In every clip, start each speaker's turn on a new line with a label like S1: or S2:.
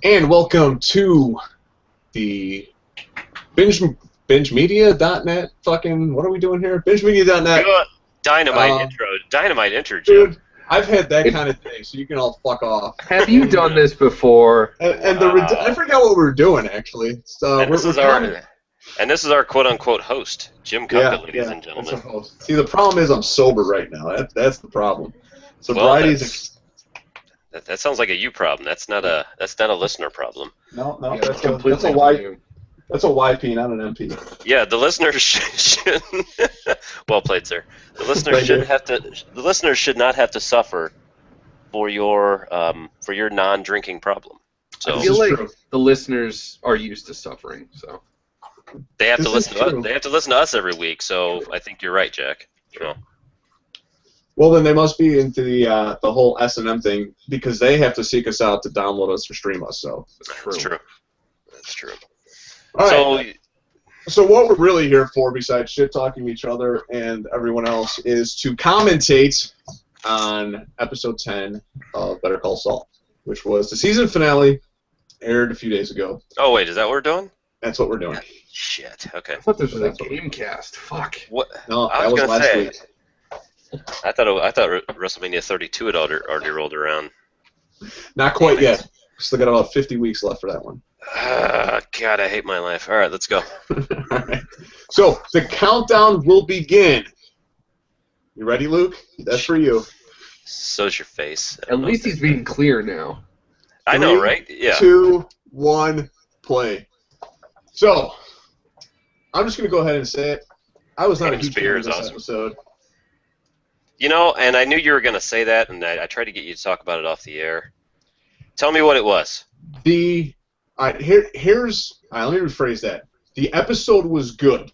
S1: And welcome to the bingemedia.net fucking, what are we doing here? Bingemedia.net.
S2: Dynamite intro, Jim.
S1: Dude, I've had that kind of day, so you can all fuck off.
S3: Have you done this before?
S1: I forgot what we were doing, actually. So
S2: and this is our quote-unquote host, Jim Cuckett, ladies and gentlemen.
S1: See, the problem is I'm sober right now. That's the problem. Sobriety's...
S2: That sounds like a you problem. That's not a listener problem.
S1: No,
S3: Yeah,
S1: that's a Y. That's a YP, not an MP.
S2: Yeah, the listeners should. Well played, sir. The listeners should not have to suffer for your non-drinking problem. So
S3: I feel like the listeners are used to suffering, so
S2: they have to listen to us. They have to listen to us every week. So I think you're right, Jack. You know.
S1: Well, then they must be into the whole S&M thing because they have to seek us out to download us or stream us. So
S2: that's true. That's true.
S1: All right. So what we're really here for, besides shit talking each other and everyone else, is to commentate on episode 10 of Better Call Saul, which was the season finale, aired a few days ago.
S2: Oh wait, is that what we're doing?
S1: That's what we're doing.
S2: Yeah. Shit. Okay.
S3: I thought this was a game cast. Fuck.
S2: What?
S1: No, that was last week.
S2: I thought WrestleMania 32 had already rolled around.
S1: Not quite yet. Still got about 50 weeks left for that one.
S2: God, I hate my life. All right, let's go.
S1: All right. So the countdown will begin. You ready, Luke? That's for you.
S2: So's your face.
S3: At least he's being clear now.
S2: I know, right? Yeah.
S1: 2, 1, play. So I'm just gonna go ahead and say it. I was not a huge fan of this episode.
S2: You know, and I knew you were going to say that, and I tried to get you to talk about it off the air. Tell me what it was.
S1: Let me rephrase that. The episode was good.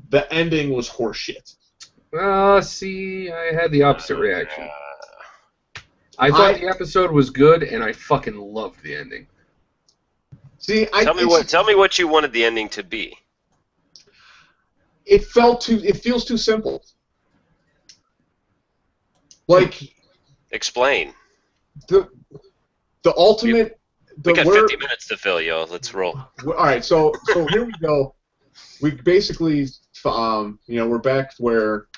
S1: The ending was horseshit.
S3: See, I had the opposite reaction. I thought the episode was good, and I fucking loved the ending.
S1: See,
S2: tell me what you wanted the ending to be.
S1: It feels too simple. Like,
S2: explain.
S1: The ultimate.
S2: We got 50 minutes to fill, yo. Let's roll.
S1: All right, so here we go. We basically, we're back where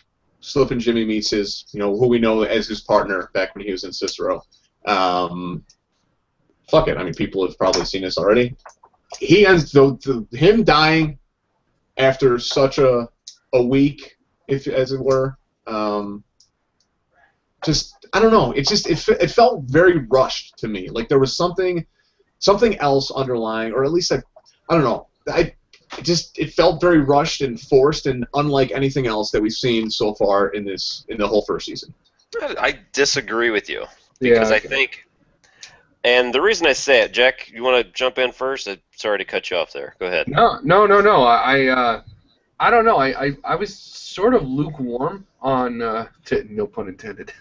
S1: Slip and Jimmy meets his, who we know as his partner back when he was in Cicero. Fuck it. I mean, people have probably seen this already. He ends him dying after such a week, as it were. Just, I don't know. It felt very rushed to me. Like there was something else underlying, or at least I don't know. It felt very rushed and forced, and unlike anything else that we've seen so far in the whole first season. I
S2: disagree with you because I think, and the reason I say it, Jack, you want to jump in first? I'm sorry to cut you off there. Go ahead.
S3: No. I don't know. I was sort of lukewarm on, no pun intended,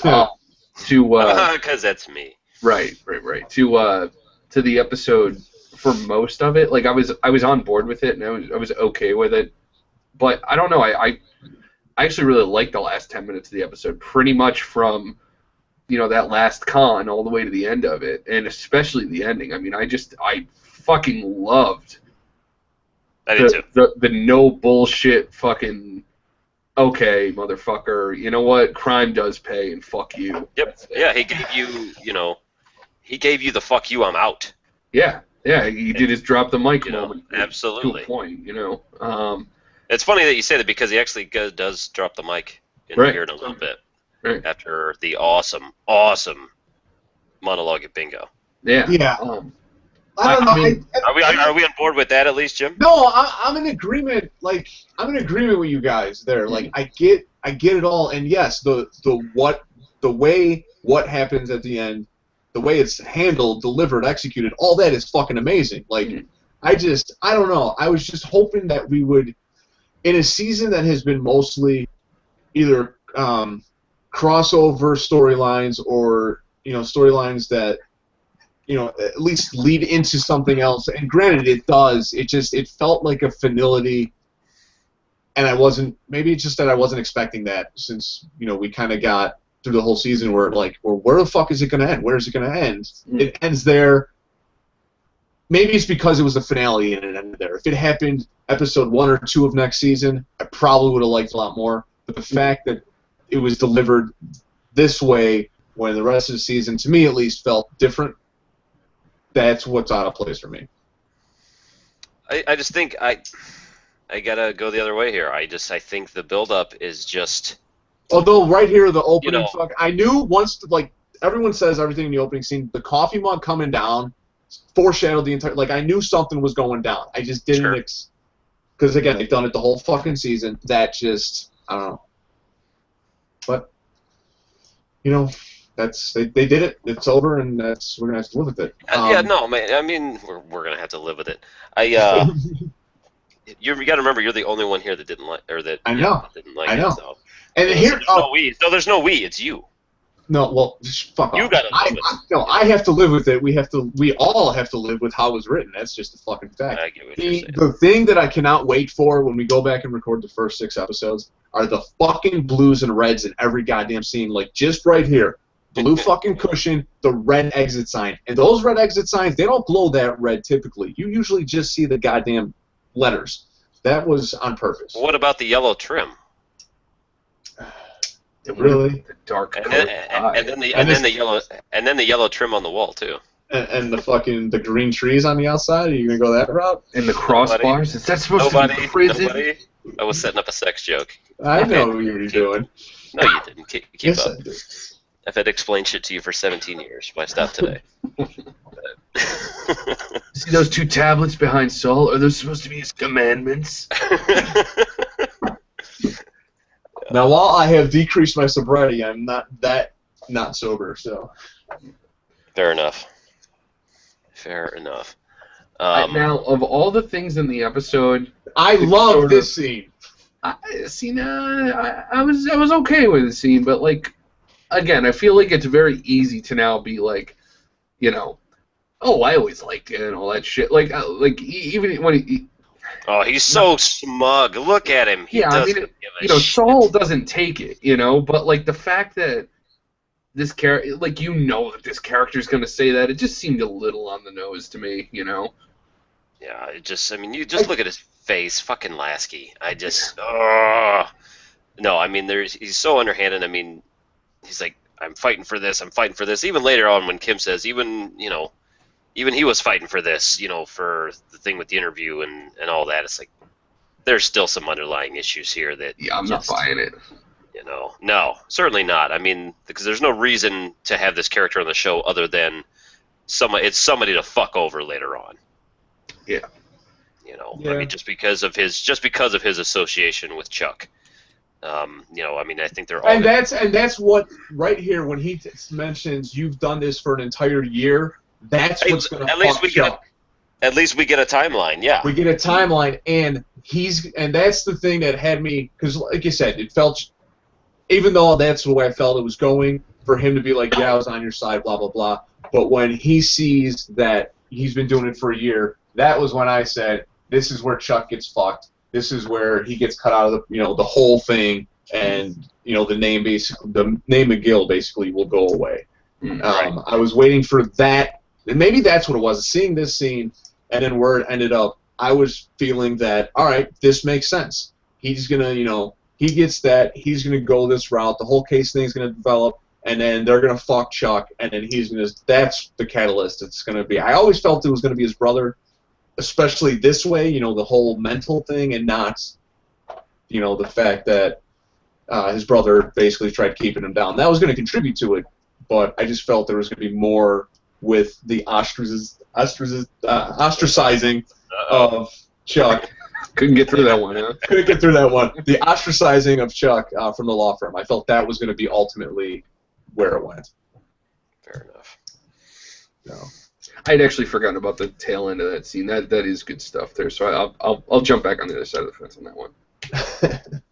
S2: because that's me.
S3: Right. To the episode for most of it. Like I was on board with it, and I was okay with it. But I don't know. I actually really liked the last 10 minutes of the episode, pretty much from that last con all the way to the end of it, and especially the ending. I mean, I fucking loved.
S2: I did too.
S3: The no bullshit fucking, okay, motherfucker, you know what? Crime does pay, and fuck you.
S2: Yep. Yeah, he gave you the fuck you, I'm out.
S3: Yeah, he did his drop the mic moment.
S2: Absolutely.
S3: To a point,
S2: It's funny that you say that because he actually does drop the mic here in a little bit.
S3: Right.
S2: After the awesome monologue at Bingo.
S3: Yeah.
S1: Yeah. I don't know.
S2: Are we on board with that at least, Jim?
S1: No, I'm in agreement. Like I'm in agreement with you guys there. Like I get it all, and yes, the way what happens at the end, the way it's handled, delivered, executed, all that is fucking amazing. Like I don't know. I was just hoping that we would, in a season that has been mostly either crossover storylines or storylines that at least lead into something else. And granted, it does. It felt like a finality, and maybe it's just that I wasn't expecting that since we kind of got through the whole season where like, well, where the fuck is it going to end? Where is it going to end? It ends there. maybe it's because it was the finale and it ended there. If it happened episode 1 or 2 of next season, I probably would have liked it a lot more. But the fact that it was delivered this way when the rest of the season, to me at least, felt different, that's what's out of place for me.
S2: I just think I gotta go the other way here. I think the build-up is just.
S1: Although right here, the opening,
S2: You know,
S1: I knew once, like, everyone says everything in the opening scene, the coffee mug coming down foreshadowed the entire, like, I knew something was going down. I just didn't, because, again, they've done it the whole fucking season. That just, I don't know. But, you know, they did it. It's over, and we're gonna have to live with it.
S2: Yeah, no, man. I mean, we're gonna have to live with it. You got to remember, you're the only one here that didn't like, or that
S1: I know.
S2: Didn't like
S1: I know.
S2: it. So.
S1: And
S2: So
S1: here,
S2: there's no we. No, there's no we. It's you.
S1: No, well, just fuck off.
S2: You gotta live with it.
S1: No, I have to live with it. We all have to live with how it was written. That's just a fucking fact.
S2: I get what you're saying.
S1: The thing that I cannot wait for when we go back and record the first 6 episodes are the fucking blues and reds in every goddamn scene. Like, just right here. Blue fucking cushion, the red exit sign. And those red exit signs, they don't glow that red typically. You usually just see the goddamn letters. That was on purpose.
S2: What about the yellow trim?
S1: Really?
S3: The dark
S2: And then the yellow trim on the wall too.
S1: And the green trees on the outside? Are you gonna go that route?
S3: And the crossbars? Is that supposed to be prison?
S2: Nobody. I was setting up a sex joke.
S1: I know what you were doing.
S2: No, you didn't. Keep
S1: Yes,
S2: up.
S1: I did.
S2: I've had to explain shit to you for 17 years. Why stop today?
S3: See those 2 tablets behind Saul? Are those supposed to be his commandments?
S1: Now, while I have decreased my sobriety, I'm not sober. So.
S2: Fair enough. Fair enough.
S3: Now, of all the things in the episode,
S1: I love this scene.
S3: I was okay with the scene, but like, again, I feel like it's very easy to now be like, you know, oh, I always liked it and all that shit. Like even when he.
S2: Oh, he's so smug. Look at him. He doesn't give a shit.
S3: Saul doesn't take it, but like the fact that this character, like, that this character's gonna say that, it just seemed a little on the nose to me,
S2: Yeah, you just look at his face, fucking Lasky. No, I mean, he's so underhanded. I mean, he's like, I'm fighting for this. Even later on when Kim says, even he was fighting for this, for the thing with the interview and all that. It's like, there's still some underlying issues here that.
S3: Yeah, I'm not buying it.
S2: No, certainly not. I mean, because there's no reason to have this character on the show other than it's somebody to fuck over later on.
S3: Yeah.
S1: Yeah.
S2: I mean, just because of his association with Chuck. I mean, I think they're all.
S1: And that's what right here when he mentions you've done this for an entire year. That's what's going to fuck Chuck.
S2: At least we get a timeline, yeah.
S1: We get a timeline, and that's the thing that had me, because like you said, it felt, even though that's the way I felt it was going, for him to be like, yeah, I was on your side, blah, blah, blah. But when he sees that he's been doing it for a year, that was when I said, this is where Chuck gets fucked. This is where he gets cut out of the whole thing, and the name McGill basically will go away.
S2: Right.
S1: I was waiting for that, and maybe that's what it was. Seeing this scene, and then where it ended up, I was feeling that, all right, this makes sense. He's gonna, he gets that. He's gonna go this route. The whole case thing's gonna develop, and then they're gonna fuck Chuck, and then that's the catalyst. It's gonna be. I always felt it was gonna be his brother, especially this way. The whole mental thing, and not, the fact that his brother basically tried keeping him down. That was gonna contribute to it, but I just felt there was gonna be more with the ostracizing of Chuck.
S3: Couldn't get through that one, huh?
S1: Couldn't get through that one. The ostracizing of Chuck from the law firm. I felt that was going to be ultimately where it went.
S2: Fair enough.
S1: No.
S3: I'd actually forgotten about the tail end of that scene. That is good stuff there. So I'll jump back on the other side of the fence on that one.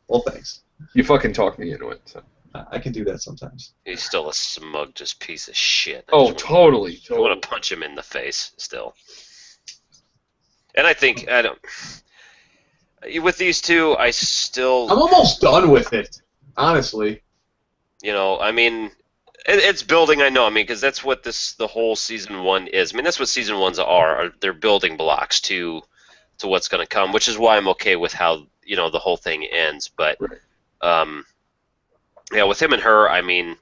S1: Well, thanks.
S3: You fucking talked me into it. So.
S1: I can do that sometimes.
S2: He's still a smug, just piece of shit.
S3: Totally.
S2: I want to punch him in the face still. And I think with these two, I'm
S1: almost done with it, honestly.
S2: I mean, It's building, I know. I mean, because that's what the whole season 1 is. I mean, that's what season 1s are. They're building blocks to what's going to come, which is why I'm okay with how the whole thing ends. But
S3: Right.
S2: yeah, with him and her, I mean,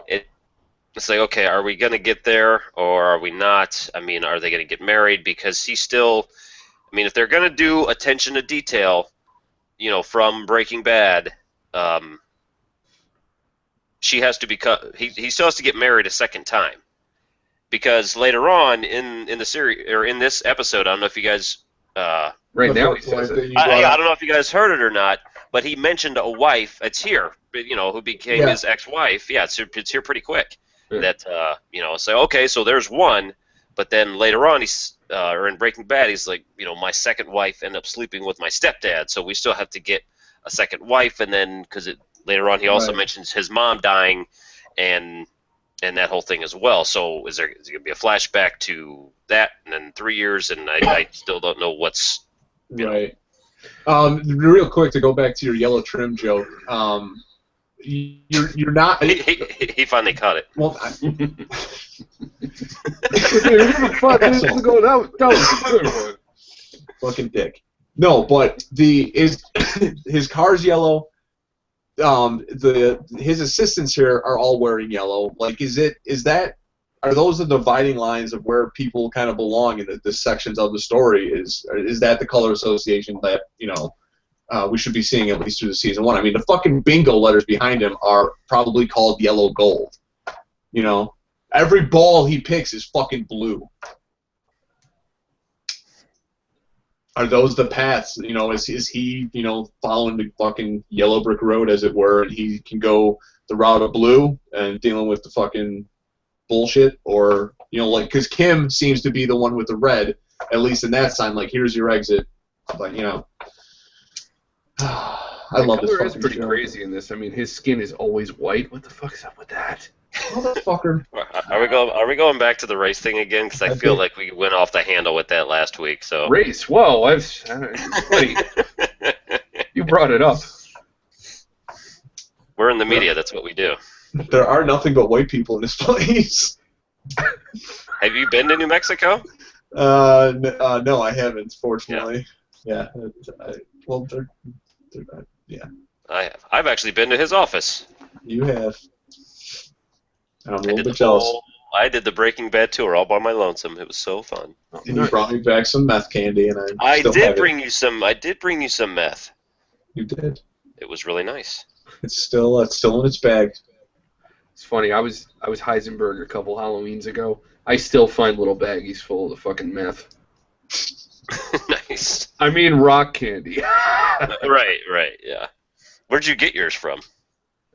S2: it's like, okay, are we going to get there or are we not? I mean, are they going to get married? Because he's still, I mean, if they're going to do attention to detail, from Breaking Bad, she has to become. He still has to get married a second time, because later on in the series or in this episode, I don't know if you guys.
S3: Right
S1: The
S3: now he
S1: first
S3: says
S1: wife that
S3: it.
S1: you brought
S2: I
S1: up.
S2: don't know if you guys heard it or not, but he mentioned a wife. It's here, who became
S1: Yeah.
S2: his ex-wife. Yeah, it's here pretty quick.
S3: Yeah.
S2: That so okay, so there's one, but then later on or in Breaking Bad, he's like, my second wife ended up sleeping with my stepdad, so we still have to get a second wife, and then because later on he also
S1: Right.
S2: mentions his mom dying, and that whole thing as well. So is there going to be a flashback to that, and then 3 years, and I still don't know what's.
S1: Right. Real quick to go back to your yellow trim joke. You're not.
S2: He finally caught it.
S1: Well,
S3: Even 5 minutes ago, that was a good one.
S1: fucking dick. No, but his car's yellow. His assistants here are all wearing yellow. Like, are those the dividing lines of where people kind of belong in the sections of the story? Is that the color association that we should be seeing at least through the season 1? I mean, the fucking bingo letters behind him are probably called yellow gold. Every ball he picks is fucking blue. Are those the paths? Is he following the fucking yellow brick road, as it were, and he can go the route of blue and dealing with the fucking bullshit, or because Kim seems to be the one with the red, at least in that sign. Like, here's your exit. But I love this
S3: color
S1: fucking
S3: is pretty
S1: show.
S3: crazy in this. I mean, his skin is always white. What the fuck is up with that?
S1: Motherfucker.
S2: Are we going back to the race thing again? Because I feel like we went off the handle with that last week. So
S3: Race? Whoa! Buddy, you brought it up.
S2: we're in the media. That's what we do.
S1: There are nothing but white people in this place.
S2: Have you been to New Mexico?
S1: No, I haven't. Fortunately, yeah. Well, they're not. Yeah.
S2: I have. I've actually been to his office.
S1: You have. I'm a little bit jealous.
S2: I did the Breaking Bad tour all by my lonesome. It was so fun.
S1: And you brought me back some meth candy, and
S2: I
S1: still
S2: did
S1: have
S2: bring you some. I did bring you some meth.
S1: You did.
S2: It was really nice.
S1: It's still in its bag.
S3: It's funny. I was Heisenberg a couple Halloweens ago. I still find little baggies full of the fucking meth.
S2: Nice.
S3: I mean, rock candy.
S2: Right, yeah. Where'd you get yours from?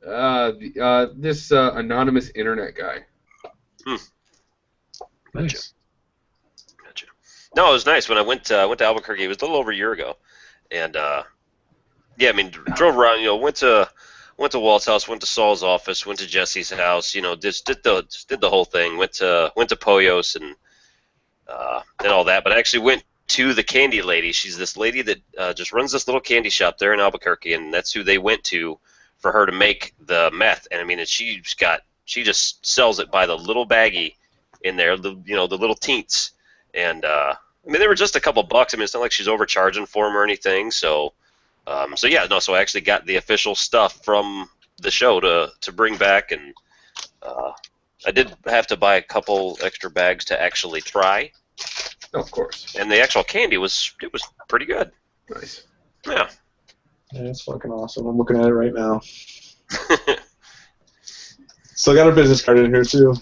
S3: This anonymous internet guy.
S1: Nice.
S2: Gotcha. No, it was nice when I went to Albuquerque. It was a little over a year ago, and yeah, I mean, drove around. Went to Walt's house, went to Saul's office, went to Jesse's house. Just did the whole thing. Went to Poyos and all that. But I actually went to the candy lady. She's this lady that just runs this little candy shop there in Albuquerque, and that's who they went to for her to make the meth. And I mean, she just sells it by the little baggie in there, the little teents. And I mean, they were just a couple bucks. I mean, it's not like she's overcharging for them or anything. So so I actually got the official stuff from the show to bring back, and I did have to buy a couple extra bags to actually try.
S3: Oh, of course.
S2: And the actual candy was pretty good.
S3: Nice.
S2: Yeah.
S1: Yeah, it's fucking awesome. I'm looking at it right now. Still got her business card in here too.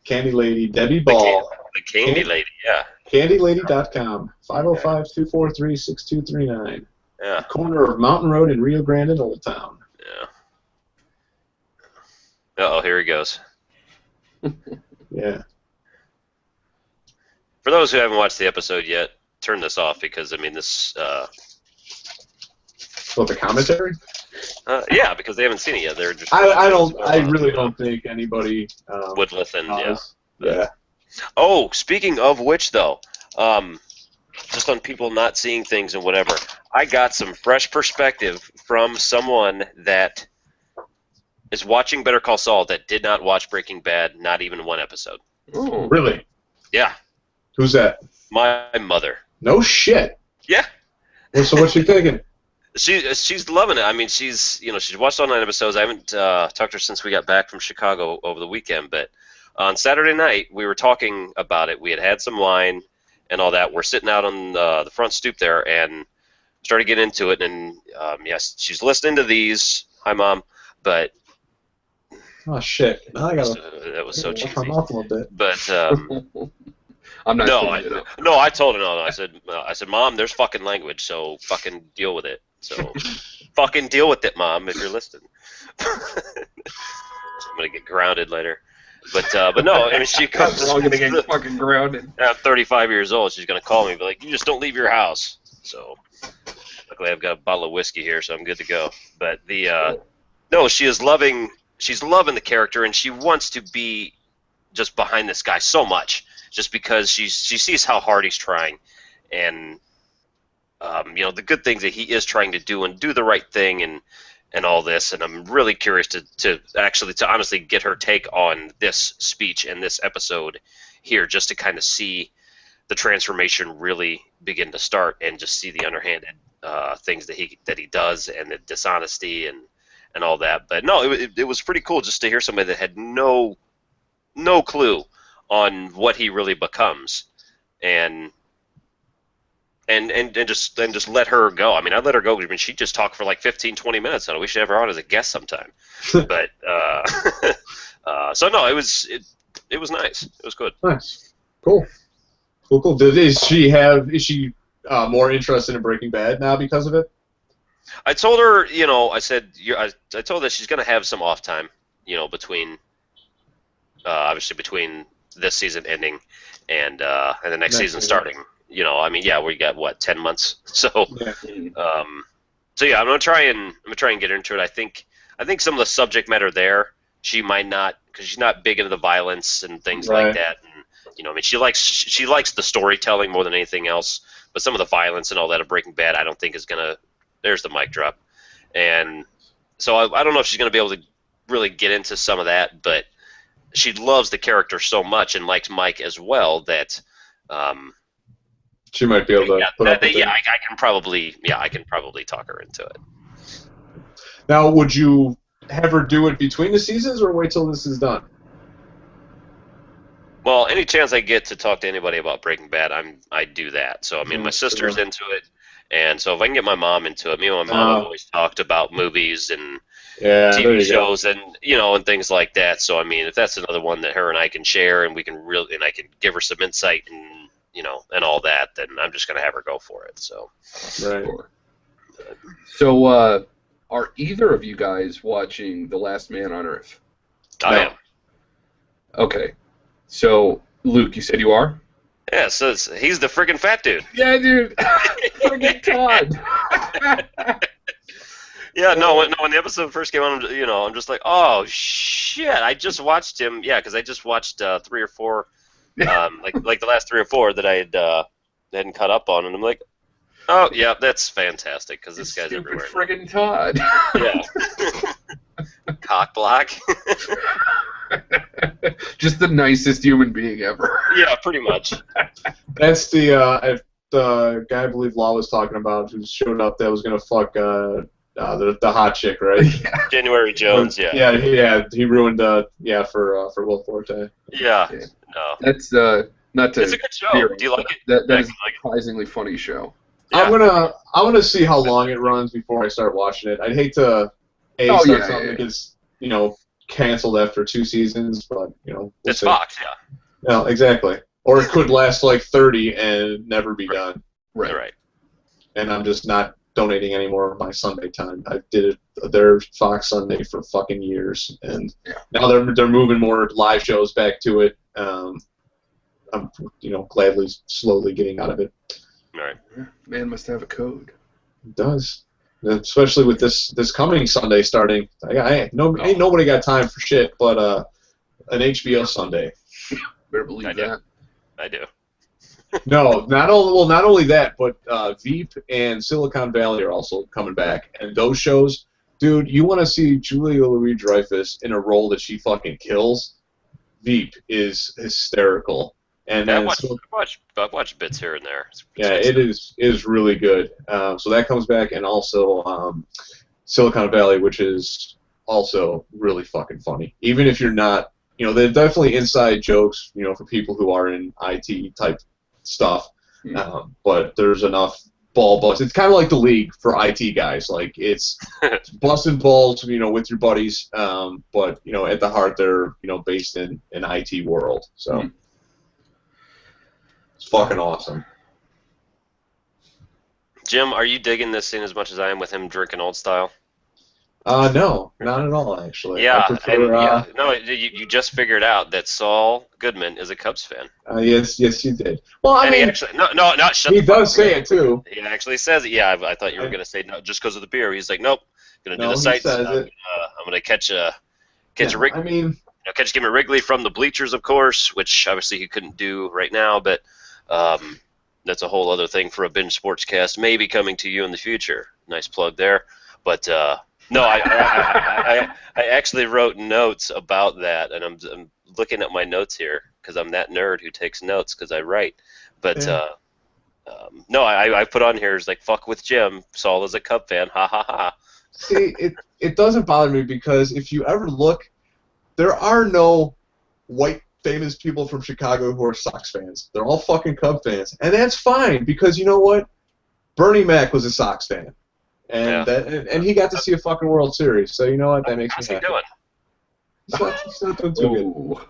S1: Candy Lady, Debbie Ball.
S2: The candy lady, yeah.
S1: CandyLady.com, 505-243-6239.
S2: Yeah.
S1: Corner of Mountain Road in Rio Grande in Old Town.
S2: Yeah. Uh-oh, here he goes.
S1: Yeah.
S2: For those who haven't watched the episode yet, turn this off because, I mean, this...
S1: What, the commentary?
S2: yeah, because they haven't seen it yet. They're just...
S1: I really don't think anybody...
S2: would listen, yeah.
S1: Yeah.
S2: Oh, speaking of which, though, just on people not seeing things and whatever, I got some fresh perspective from someone that is watching Better Call Saul that did not watch Breaking Bad, not even one episode.
S3: Oh.
S1: Really?
S2: Yeah,
S1: Who's that?
S2: my mother.
S1: No shit.
S2: Yeah.
S1: Well, so what's she thinking?
S2: She's loving it. I mean, she's watched all 9 episodes. I haven't talked to her since we got back from Chicago over the weekend, but on Saturday night we were talking about it. We had some wine and all that. We're sitting out on the front stoop there and started getting into it. And yes, she's listening to these. Hi, Mom. But
S1: Oh shit! Now I gotta
S2: that was so
S1: wash
S2: cheesy.
S1: my mouth a little bit.
S2: But
S3: I'm not
S2: no,
S3: cleaning it up.
S2: I told her no. I said, Mom, there's fucking language, so fucking deal with it. So fucking deal with it, Mom, if you're listening. I'm gonna get grounded later. But no, I mean she comes.
S3: We're all gonna get fucking grounded.
S2: I'm 35 years old. She's gonna call me and be like, "You just don't leave your house." So luckily I've got a bottle of whiskey here, so I'm good to go. But no, she's loving the character, and she wants to be just behind this guy so much, just because she sees how hard he's trying, and the good things that he is trying to do and do the right thing and all this. And I'm really curious to honestly get her take on this speech and this episode here, just to kind of see the transformation really begin to start, and just see the underhanded things that he does, and the dishonesty and all that. But no, it was pretty cool just to hear somebody that had no clue on what he really becomes, and just let her go. I mean, I let her go. I mean, she just talked for like 15, 20 minutes on it. We should have her on as a guest sometime. But so no, it was nice. It was good.
S1: Nice. Cool. Is she more interested in Breaking Bad now because of it?
S2: I told her, I said, I told her she's going to have some off time, between, obviously between this season ending and the next season starting. I mean, yeah, we got what, 10 months. So,
S1: Yeah.
S2: so yeah, I'm gonna try and get into it. I think some of the subject matter there, she might not, because she's not big into the violence and things
S1: Right.
S2: like that. And I mean, she likes the storytelling more than anything else. But some of the violence and all that of Breaking Bad, I don't think is gonna. There's the mic drop. And so I don't know if she's gonna be able to really get into some of that, but she loves the character so much and likes Mike as well that.
S1: She might be able to put up with it.
S2: I can probably talk her into it.
S1: Now, would you have her do it between the seasons, or wait till this is done?
S2: Well, any chance I get to talk to anybody about Breaking Bad, I do that. So I mean, my sister's into it, and so if I can get my mom into it, me and my mom have always talked about movies and TV shows and and things like that. So I mean, if that's another one that her and I can share, and I can give her some insight and and all that, then I'm just going to have her go for it. So,
S1: right.
S3: So, are either of you guys watching The Last Man on Earth?
S2: I am.
S3: Okay. So, Luke, you said you are?
S2: Yeah, so he's the friggin' fat dude.
S3: Yeah, dude. Friggin' Todd.
S2: Yeah, no, when the episode first came on, I'm just like, oh, shit, I just watched him. Yeah, because I just watched 3 or 4 like the last 3 or 4 that I hadn't caught up on, and I'm like, oh yeah, that's fantastic because this guy's
S3: stupid
S2: everywhere.
S3: Friggin' Todd.
S2: Yeah. Cock block.
S3: Just the nicest human being ever.
S2: Yeah, pretty much.
S1: That's the guy I believe Law was talking about, who showed up that was gonna fuck the hot chick, right?
S2: January Jones. Yeah.
S1: Yeah. He ruined for Will Forte.
S2: Yeah. No.
S3: That's not to.
S2: It's a good show. Do you like it?
S3: That is a surprisingly funny show.
S1: Yeah. I'm gonna see how long it runs before I start watching it. I'd hate to something that gets canceled after 2 seasons, but we'll
S2: it's
S1: see.
S2: Fox, yeah.
S1: No, exactly. Or it could last like 30 and never be done.
S2: Right.
S1: And I'm just not donating any more of my Sunday time. I did their Fox Sunday for fucking years, and now they're moving more live shows back to it. I'm gladly slowly getting out of it.
S2: All right.
S3: Man must have a code.
S1: It does, and especially with this coming Sunday starting. Ain't nobody got time for shit, but an HBO Sunday.
S3: Better believe that.
S2: I do.
S1: No, not only that, but Veep and Silicon Valley are also coming back, and those shows Dude, you want to see Julia Louis-Dreyfus in a role that she fucking kills? Veep is hysterical. And
S2: Yeah,
S1: then
S2: I've watched bits here and there. It's
S1: yeah,
S2: good
S1: it
S2: stuff.
S1: is really good. So that comes back, and also Silicon Valley, which is also really fucking funny. Even if you're not, they're definitely inside jokes, for people who are in IT type stuff. But there's enough ball busts. It's kind of like The League for IT guys. Like it's busting balls, with your buddies. But at the heart, they're based in an IT world. So it's fucking awesome.
S2: Jim, are you digging this scene as much as I am with him drinking old style?
S1: No, not at all, actually. I
S2: Yeah,
S1: prefer,
S2: no, you just figured out that Saul Goodman is a Cubs fan.
S1: yes, you did. Well, I
S2: And
S1: mean,
S2: he actually, not shut
S1: he
S2: the fuck
S1: does
S2: up.
S1: say it, too.
S2: He actually says it. Yeah, I thought you were going to say no, just because of the beer. He's like, nope, going to do
S1: No,
S2: the
S1: he
S2: sights.
S1: says it.
S2: I'm going to catch a
S1: Yeah,
S2: Wrigley.
S1: I mean,
S2: Catch Jimmy Wrigley from the bleachers, of course, which obviously he couldn't do right now, but that's a whole other thing for a binge sportscast, maybe coming to you in the future. Nice plug there. But no, I actually wrote notes about that, and I'm looking at my notes here because I'm that nerd who takes notes because I write. But
S1: yeah.
S2: no, I put on here is like fuck with Jim. Saul is a Cub fan. Ha ha ha.
S1: See, it doesn't bother me because if you ever look, there are no white famous people from Chicago who are Sox fans. They're all fucking Cub fans, and that's fine because you know what? Bernie Mac was a Sox fan, and and he got to see a fucking World Series. So you know what? That makes
S2: How's
S1: me
S2: he
S1: happy.
S2: doing?
S1: He's not doing too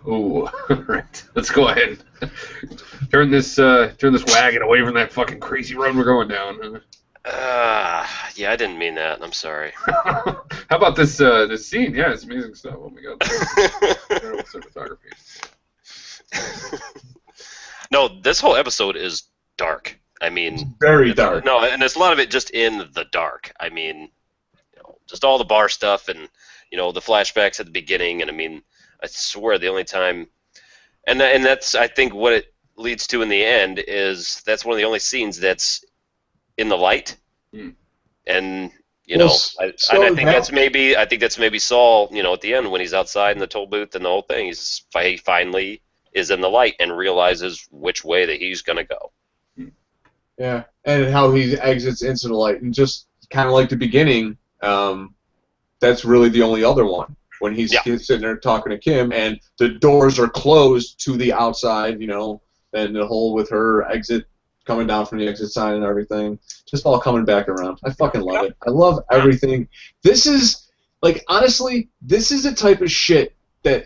S1: good.
S3: All right. Let's go ahead. Turn this wagon away from that fucking crazy road we're going down.
S2: Yeah, I didn't mean that. I'm sorry.
S3: How about this scene? Yeah, it's amazing stuff. Oh my god. Cinematography.
S2: No, this whole episode is dark. I mean,
S1: Very dark.
S2: No, and there's a lot of it just in the dark. I mean, just all the bar stuff and the flashbacks at the beginning. And I mean, I swear the only time, and that's I think what it leads to in the end is that's one of the only scenes that's in the light. And I think that's maybe Saul. At the end when he's outside in the toll booth and the whole thing, he finally is in the light and realizes which way that he's gonna go.
S1: Yeah, and how he exits into the light, and just kind of like the beginning, that's really the only other one when he's sitting there talking to Kim, and the doors are closed to the outside, and the whole with her exit coming down from the exit sign and everything, just all coming back around. I fucking love it. I love everything. This is honestly, this is the type of shit that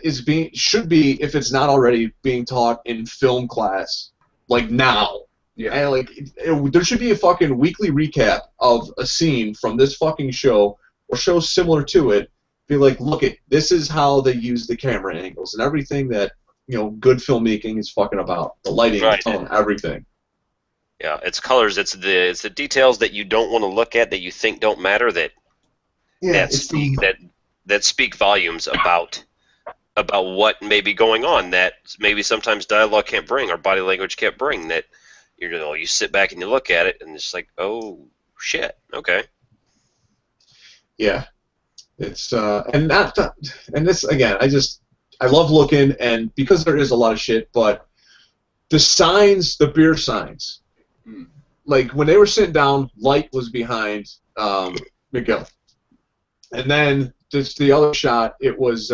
S1: should be, if it's not already, being taught in film class, like now. Yeah. And there should be a fucking weekly recap of a scene from this fucking show or shows similar to it. Be like, look this is how they use the camera angles and everything that good filmmaking is fucking about. The lighting, the tone, everything.
S2: Yeah, it's colors. It's the details that you don't want to look at that you think don't matter that speak volumes about what may be going on that maybe sometimes dialogue can't bring or body language can't bring. That you sit back and you look at it and it's like, oh shit, okay.
S1: Yeah, it's and this again. I love looking, and because there is a lot of shit, but the signs, the beer signs. Like when they were sitting down, Light was behind Miguel, and then just the other shot, it was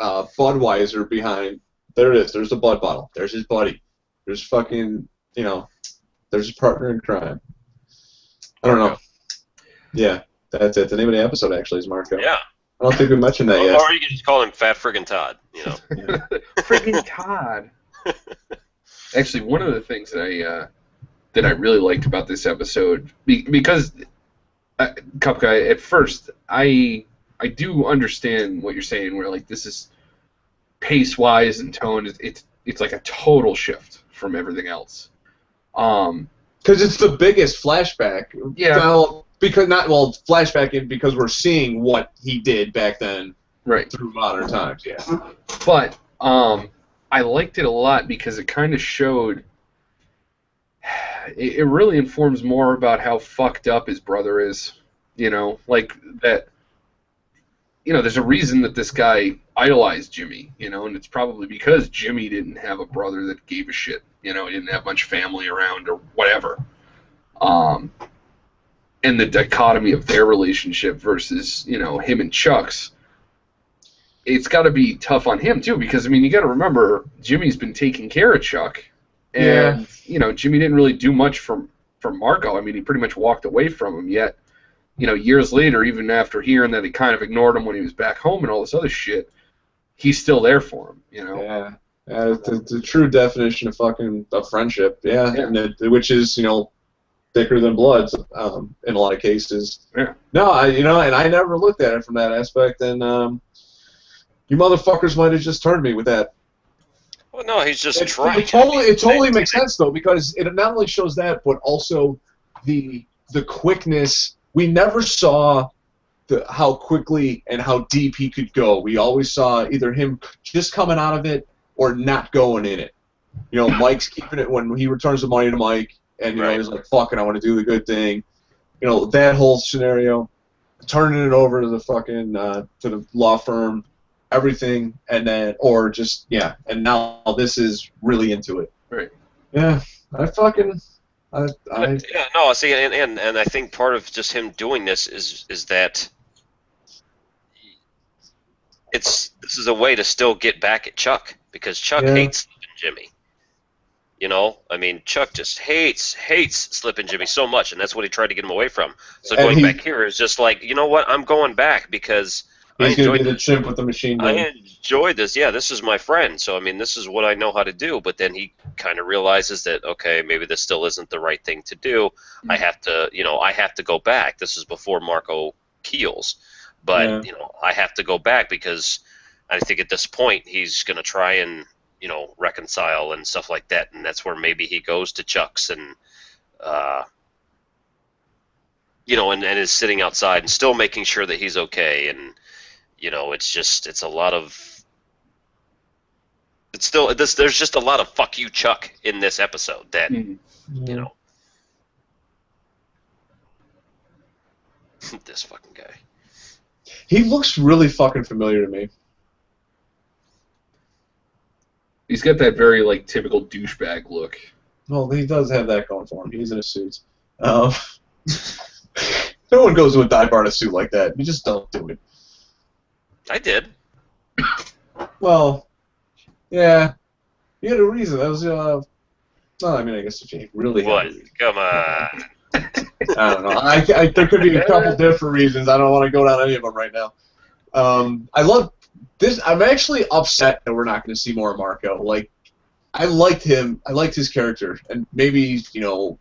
S1: Budweiser behind. There it is. There's the Bud bottle. There's his buddy. There's fucking there's his partner in crime. I don't know. Yeah, that's it. The name of the episode actually is Marco.
S2: Yeah.
S1: I don't think we mentioned that yet.
S2: Or you can just call him Fat Friggin' Todd.
S3: Friggin' Todd. Actually, one of the things that I really liked about this episode, because Cup Guy, at first I do understand what you're saying, where like this is pace wise and tone, it's like a total shift from everything else.
S1: Because it's the biggest flashback.
S3: Yeah.
S1: Well, flashback because we're seeing what he did back then.
S3: Right.
S1: Through modern times. Yeah.
S3: But I liked it a lot because it kind of showed. It really informs more about how fucked up his brother is, like that. you know, there's a reason that this guy idolized Jimmy, you know, and it's probably because Jimmy didn't have a brother that gave a shit, you know, he didn't have much family around or whatever. And the dichotomy of their relationship versus, you know, him and Chuck's, it's got to be tough on him too, because I mean, you got to remember Jimmy's been taking care of Chuck, and you know, Jimmy didn't really do much for Marco. I mean, he pretty much walked away from him. Yet, you know, years later, even after hearing that he kind of ignored him when he was back home and all this other shit, he's still there for him. You know.
S1: Yeah. The true definition of fucking of friendship. Yeah. And which is, you know, thicker than blood in a lot of cases.
S3: Yeah.
S1: No, you know, and I never looked at it from that aspect, and you motherfuckers might have just turned me with that.
S2: Well, no, he's just trying.
S1: It totally makes sense though, because it not only shows that, but also the quickness. We never saw how quickly and how deep he could go. We always saw either him just coming out of it or not going in it. You know, Mike's keeping it when he returns the money to Mike, and you know he's like, "Fucking, I want to do the good thing." You know, that whole scenario, turning it over to the fucking to the law firm. Everything, and then, or just, and now this is really into it.
S3: Right.
S1: Yeah, I
S2: see, and I think part of just him doing this is that this is a way to still get back at Chuck, because Chuck hates Jimmy. You know, I mean, Chuck just hates Slippin' Jimmy so much, and that's what he tried to get him away from. So going back here is just like, you know what, I'm going back because
S1: he's going to be the chimp with the machine gun.
S2: I enjoy this. Yeah, this is my friend. So, I mean, this is what I know how to do. But then he kind of realizes that, okay, maybe this still isn't the right thing to do. I have to go back. This is before Marco keels. But, you know, I have to go back because I think at this point he's going to try and, you know, reconcile and stuff like that. And that's where maybe he goes to Chuck's and, you know, and is sitting outside and still making sure that he's okay. And, you know, it's a lot of, there's just a lot of fuck you, Chuck, in this episode that, you know, this fucking guy.
S1: He looks really fucking familiar to me.
S3: He's got that very, like, typical douchebag look.
S1: Well, he does have that going for him. He's in a suit. No one goes to a dive bar in a suit like that. You just don't do it.
S2: I did.
S1: Well, yeah. You had a reason. That was, well, I mean, I guess if you really
S2: what?
S1: Had a reason.
S2: Come on.
S1: I don't know. There could be a couple different reasons. I don't want to go down any of them right now. I love this. I'm actually upset that we're not going to see more of Marco. Like, I liked him. I liked his character. And maybe, you know,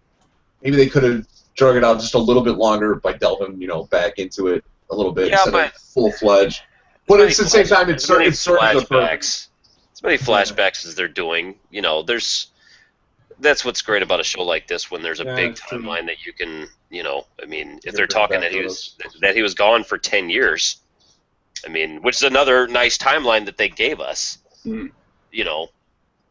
S1: maybe they could have drug it out just a little bit longer by delving, you know, back into it a little bit instead of full-fledged. But at the same time, it's certain
S2: flashbacks. As many flashbacks as they're doing, you know, that's what's great about a show like this when there's a big timeline that you can, you know, I mean, if they're talking that he was gone for 10 years, I mean, which is another nice timeline that they gave us, you know,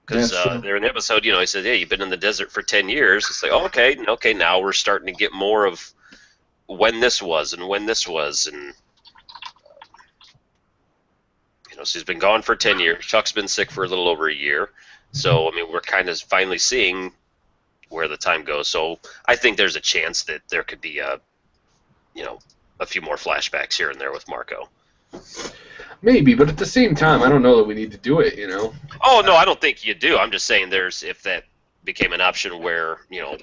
S2: because they're in the episode, you know, he said, yeah, you've been in the desert for 10 years. It's like, oh, okay, now we're starting to get more of when this was and when this was, and you know, so he's been gone for 10 years. Chuck's been sick for a little over a year. So, I mean, we're kind of finally seeing where the time goes. So I think there's a chance that there could be a few more flashbacks here and there with Marco.
S3: Maybe, but at the same time, I don't know that we need to do it, you know?
S2: Oh, no, I don't think you do. I'm just saying if that became an option where, you know,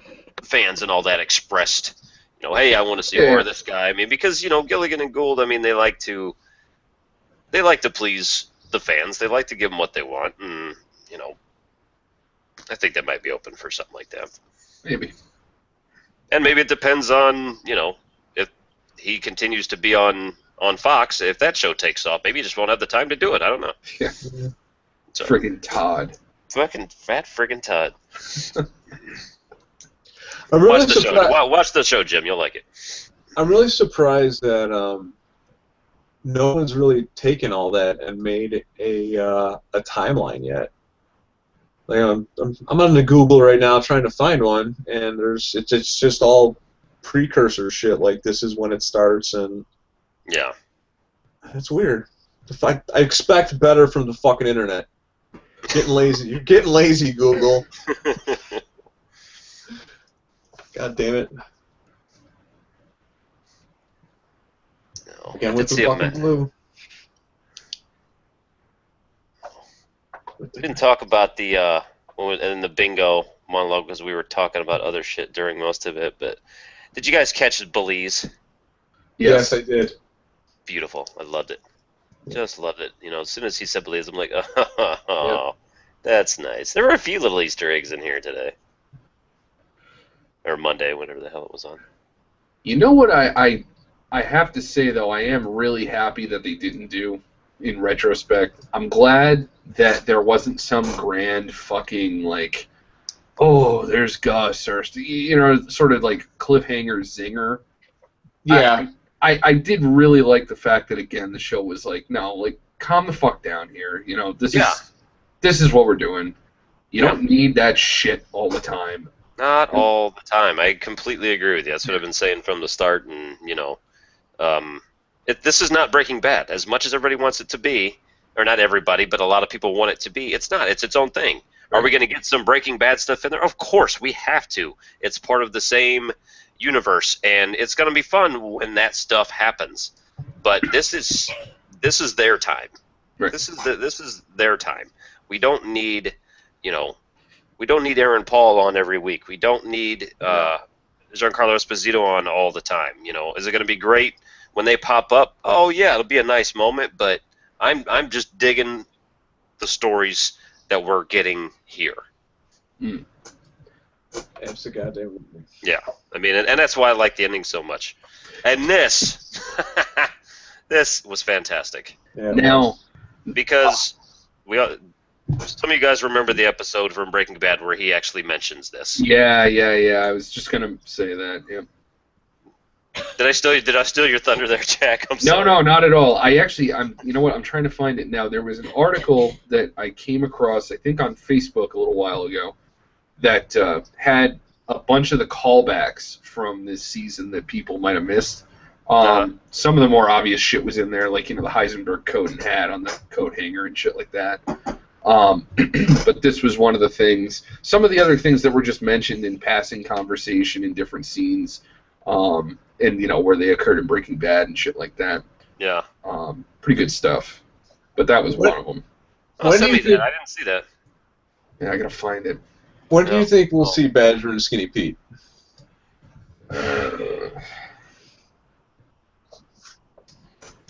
S2: fans and all that expressed, you know, hey, I want to see more of this guy. I mean, because, you know, Gilligan and Gould, I mean, they like to please the fans. They like to give them what they want, and, you know, I think that might be open for something like that.
S3: Maybe.
S2: And maybe it depends on, you know, if he continues to be on Fox. If that show takes off, maybe he just won't have the time to do it. I don't know.
S3: Yeah.
S2: So,
S3: friggin' Todd.
S2: Fucking fat friggin' Todd. Watch the show, Jim. You'll like it.
S1: I'm really surprised that no one's really taken all that and made a timeline yet. Like I'm on the Google right now trying to find one, and it's just all precursor shit. Like this is when it starts, and
S2: yeah,
S1: It's weird. I expect better from the fucking internet. Getting lazy. You're getting lazy, Google. God damn it.
S2: No,
S1: Again with the fucking blue.
S2: We didn't talk about the in the bingo monologue because we were talking about other shit during most of it. But did you guys catch Belize?
S1: Yes, I did.
S2: Beautiful. I loved it. Just loved it. You know, as soon as he said Belize, I'm like, oh, that's nice. There were a few little Easter eggs in here today. Or Monday, whenever the hell it was on.
S3: You know what I have to say, though, I am really happy that they didn't do in retrospect. I'm glad that there wasn't some grand fucking, like, oh, there's Gus, or, you know, sort of like cliffhanger zinger.
S1: Yeah.
S3: I did really like the fact that, again, the show was like, no, like, calm the fuck down here. You know, this is what we're doing. You don't need that shit all the time.
S2: Not all the time. I completely agree with you. That's what I've been saying from the start. And, you know, this is not Breaking Bad. As much as everybody wants it to be, or not everybody, but a lot of people want it to be, it's not. It's its own thing. Right. Are we going to get some Breaking Bad stuff in there? Of course, we have to. It's part of the same universe, and it's going to be fun when that stuff happens. But this is their time. Right. This is their time. We don't need, you know, we don't need Aaron Paul on every week. We don't need Giancarlo Esposito on all the time. You know, is it going to be great when they pop up? Oh yeah, it'll be a nice moment. But I'm just digging the stories that we're getting here.
S1: Absolutely.
S2: Yeah, I mean, and that's why I like the ending so much. And this, this was fantastic.
S1: Yeah,
S3: now,
S2: because some of you guys remember the episode from Breaking Bad where he actually mentions this.
S3: Yeah. I was just gonna say that. Yeah.
S2: Did I steal your thunder there, Jack? I'm sorry.
S3: No, not at all. You know what? I'm trying to find it now. There was an article that I came across, I think on Facebook a little while ago, that had a bunch of the callbacks from this season that people might have missed. Some of the more obvious shit was in there, like, you know, the Heisenberg coat and hat on the coat hanger and shit like that. But this was one of the things. Some of the other things that were just mentioned in passing conversation in different scenes, and, you know, where they occurred in Breaking Bad and shit like that.
S2: Yeah.
S3: Pretty good stuff. But that was one of them.
S2: Oh, send me that. I didn't see that.
S3: Yeah, I gotta find it.
S1: When do you think we'll see Badger and Skinny Pete?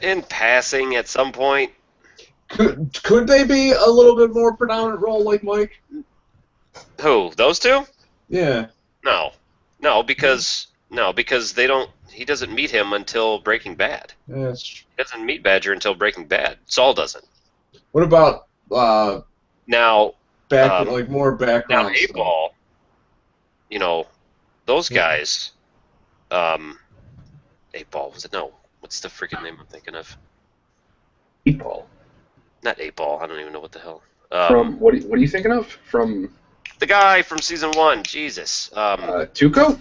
S2: In passing at some point.
S1: Could they be a little bit more predominant role like Mike?
S2: Who? Those two?
S1: Yeah.
S2: No, because they don't. He doesn't meet him until Breaking Bad.
S1: Yeah,
S2: he doesn't meet Badger until Breaking Bad. Saul doesn't.
S1: What about
S2: now?
S1: Like more background.
S2: Now, 8-Ball. You know, those guys. 8-Ball was it? No. What's the freaking name I'm thinking of?
S3: 8-Ball.
S2: Not 8-Ball. I don't even know what the hell.
S3: From what are you thinking of? From
S2: the guy from season 1. Jesus.
S3: Tuco?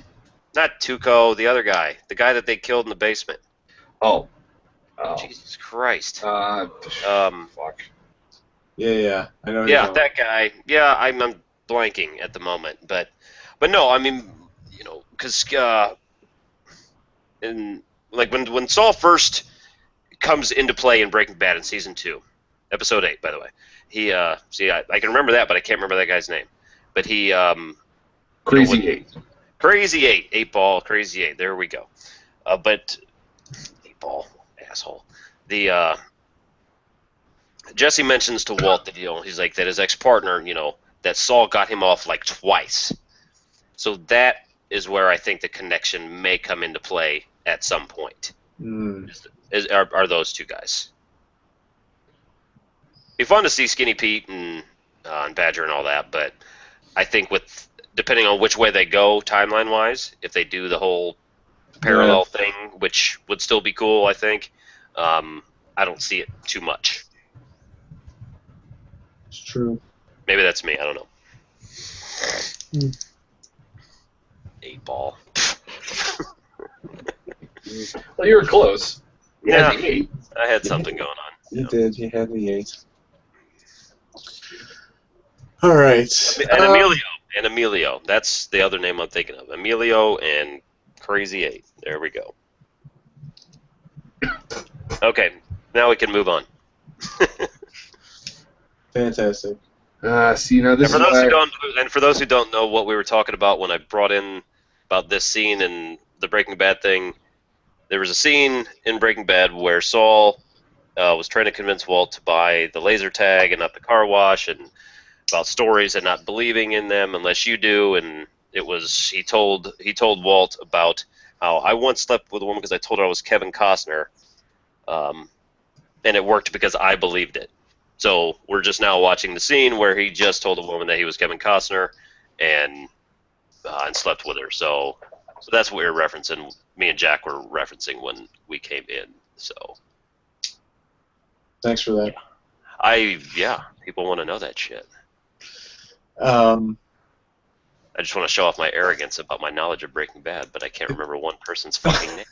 S2: Not Tuco. The other guy. The guy that they killed in the basement.
S3: Oh.
S2: Jesus Christ.
S3: Fuck.
S1: Yeah. I know.
S2: Yeah, that guy. Yeah, I'm blanking at the moment, but no, I mean, you know, because like when Saul first comes into play in Breaking Bad in season 2, episode 8, by the way, he I can remember that, but I can't remember that guy's name. But he
S3: Crazy 8.
S2: Crazy 8, 8-Ball, Crazy 8. There we go. But 8-Ball, asshole. The Jesse mentions to Walt that, you know, he's like that his ex-partner, you know, that Saul got him off like twice. So that is where I think the connection may come into play at some point. Are those two guys? Be fun to see Skinny Pete and Badger and all that, but I think depending on which way they go timeline-wise, if they do the whole parallel thing, which would still be cool, I think, I don't see it too much.
S1: It's true.
S2: Maybe that's me. I don't know. 8-Ball.
S3: Well, you were close.
S2: Yeah. I had something going on.
S1: You did. You had the 8. All right.
S2: And Emilio. And Emilio. That's the other name I'm thinking of. Emilio and Crazy 8. There we go. Okay, now we can move on.
S1: Fantastic.
S3: See, now this
S2: And
S3: is why...
S2: for those who don't know what we were talking about when I brought in about this scene and the Breaking Bad thing, there was a scene in Breaking Bad where Saul was trying to convince Walt to buy the laser tag and not the car wash, and about stories and not believing in them unless you do. And it was he told Walt about how I once slept with a woman because I told her I was Kevin Costner, and it worked because I believed it. So we're just now watching the scene where he just told a woman that he was Kevin Costner and slept with her. So that's what we were referencing. Me and Jack were referencing when we came in. So
S1: thanks for that.
S2: People want to know that shit.
S1: I
S2: just want to show off my arrogance about my knowledge of Breaking Bad, but I can't remember one person's fucking name.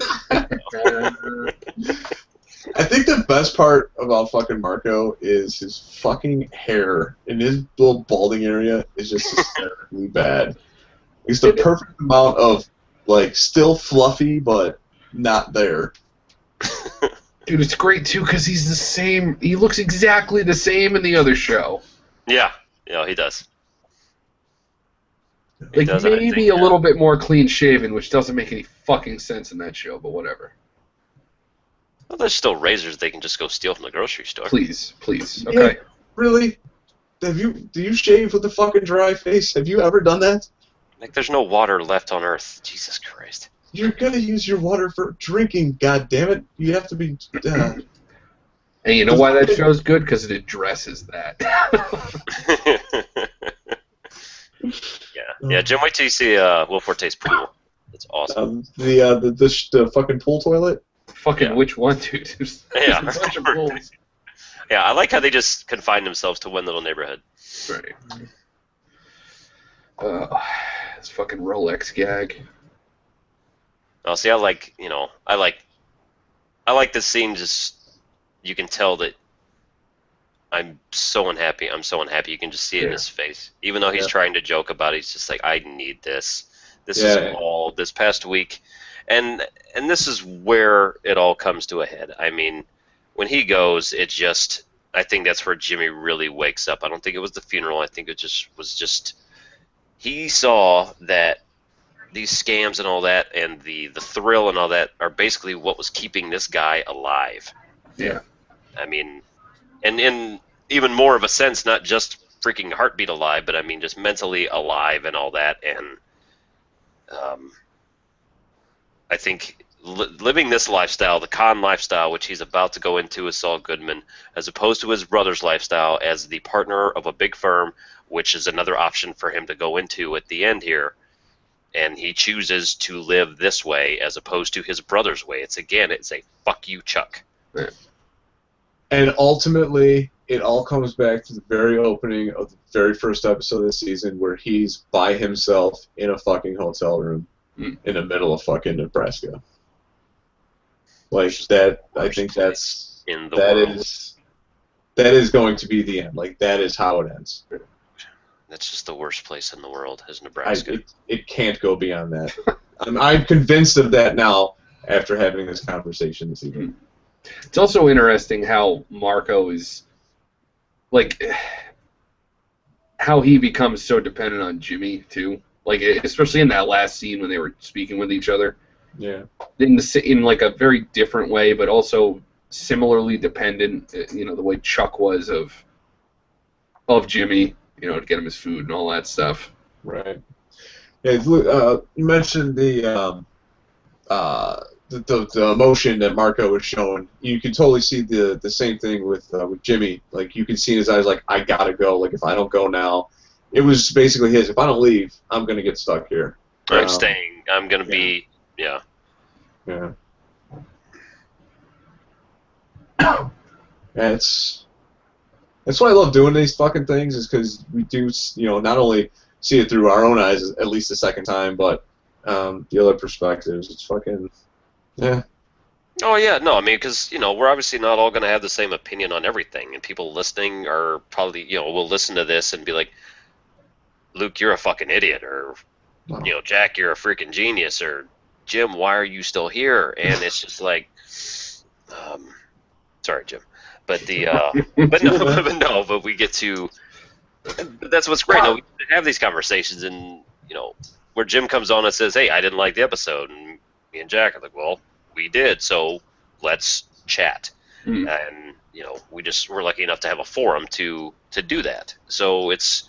S1: I think the best part about fucking Marco is his fucking hair in his little balding area is just hysterically bad. It's the perfect amount of, like, still fluffy, but not there.
S3: Dude, it's great, too, because he's the same. He looks exactly the same in the other show.
S2: Yeah, he does.
S3: Like, maybe a little bit more clean-shaven, which doesn't make any fucking sense in that show, but whatever.
S2: Well, there's still razors they can just go steal from the grocery store.
S3: Please, okay.
S1: Yeah, really? Do you shave with a fucking dry face? Have you ever done that?
S2: Like, there's no water left on Earth. Jesus Christ.
S1: You're gonna use your water for drinking, god damn it. You have to be...
S3: And you know why that show's good? Because it addresses that.
S2: Yeah, Jim, wait till you see Will Forte's pool. It's awesome.
S1: The fucking pool toilet?
S3: Fucking which one, dude? There's
S2: a
S3: bunch of pools.
S2: Yeah, I like how they just confine themselves to one little neighborhood.
S3: Right. This fucking Rolex gag.
S2: Oh, see, I like this scene. Just you can tell that I'm so unhappy. You can just see it in his face. Even though he's trying to joke about it, he's just like, I need this. This is all this past week. And this is where it all comes to a head. I mean, when he goes, I think that's where Jimmy really wakes up. I don't think it was the funeral. I think it was he saw that these scams and all that and the thrill and all that are basically what was keeping this guy alive.
S3: Yeah.
S2: I mean, and in even more of a sense, not just freaking heartbeat alive, but I mean just mentally alive and all that. And I think living this lifestyle, the con lifestyle, which he's about to go into with Saul Goodman, as opposed to his brother's lifestyle as the partner of a big firm, which is another option for him to go into at the end here. And he chooses to live this way as opposed to his brother's way. It's a fuck you, Chuck.
S3: Right.
S1: And ultimately, it all comes back to the very opening of the very first episode of the season where he's by himself in a fucking hotel room in the middle of fucking Nebraska. Like, that, I think that is going to be the end. Like, that is how it ends.
S2: That's just the worst place in the world, is Nebraska.
S1: It can't go beyond that. I'm convinced of that now after having this conversation this evening.
S3: It's also interesting how Marco is, like, how he becomes so dependent on Jimmy, too. Like, especially in that last scene when they were speaking with each other.
S1: Yeah.
S3: In like, a very different way, but also similarly dependent, the way Chuck was of Jimmy, to get him his food and all that stuff.
S1: Right. Yeah, you mentioned the emotion that Marco was showing. You can totally see the same thing with Jimmy. Like, you can see in his eyes, like, I gotta go. Like, if I don't go now, it was basically his. If I don't leave, I'm gonna get stuck here.
S2: I'm staying. I'm gonna be. Yeah.
S1: Yeah. That's why I love doing these fucking things, is because we do, not only see it through our own eyes at least the second time, but the other perspectives. It's fucking, yeah.
S2: Oh yeah, no, I mean, because we're obviously not all going to have the same opinion on everything, and people listening are probably will listen to this and be like, Luke, you're a fucking idiot, or
S1: No.
S2: Jack, you're a freaking genius, or Jim, why are you still here? And it's just like, um, sorry, Jim, but but no,
S1: Cool, man.
S2: but we get to. That's what's great. No, we get to have these conversations, and where Jim comes on and says, "Hey, I didn't like the episode," and me and Jack are like, "Well, we did, so let's chat."
S3: Mm.
S2: And we're lucky enough to have a forum to do that. So it's